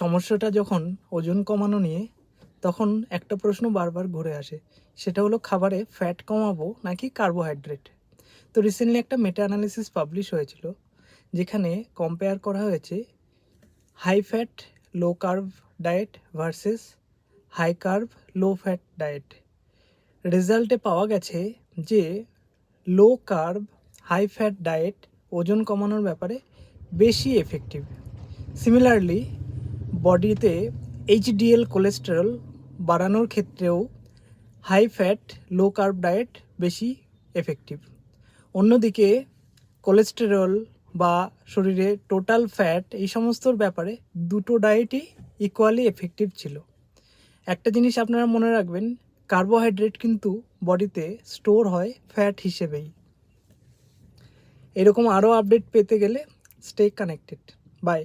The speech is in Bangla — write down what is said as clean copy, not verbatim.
সমস্যাটা যখন ওজন কমানো নিয়ে, তখন একটা প্রশ্ন বারবার ঘুরে আসে, সেটা হলো খাবারে ফ্যাট কমাবো নাকি কার্বোহাইড্রেট। তো রিসেন্টলি একটা মেটা অ্যানালিসিস পাবলিশ হয়েছিল, যেখানে কম্পেয়ার করা হয়েছে high fat low carb diet versus high carb low fat diet. রেজাল্টে পাওয়া গেছে যে low carb high fat diet ওজন কমানোর ব্যাপারে বেশি এফেক্টিভ। সিমিলারলি বডিতে এইচডিএল কোলেস্টেরল বাড়ানোর ক্ষেত্রেও high fat low carb diet বেশি এফেক্টিভ। অন্যদিকে কোলেস্টেরল বা শরীরে টোটাল ফ্যাট এই সমস্তর ব্যাপারে দুটো ডায়েটই ইকুয়ালি এফেক্টিভ ছিল। একটা জিনিস আপনারা মনে রাখবেন, কার্বোহাইড্রেট কিন্তু বডিতে স্টোর হয় ফ্যাট হিসেবেই। এরকম আরও আপডেট পেতে গেলে স্টে কানেক্টেড। বাই।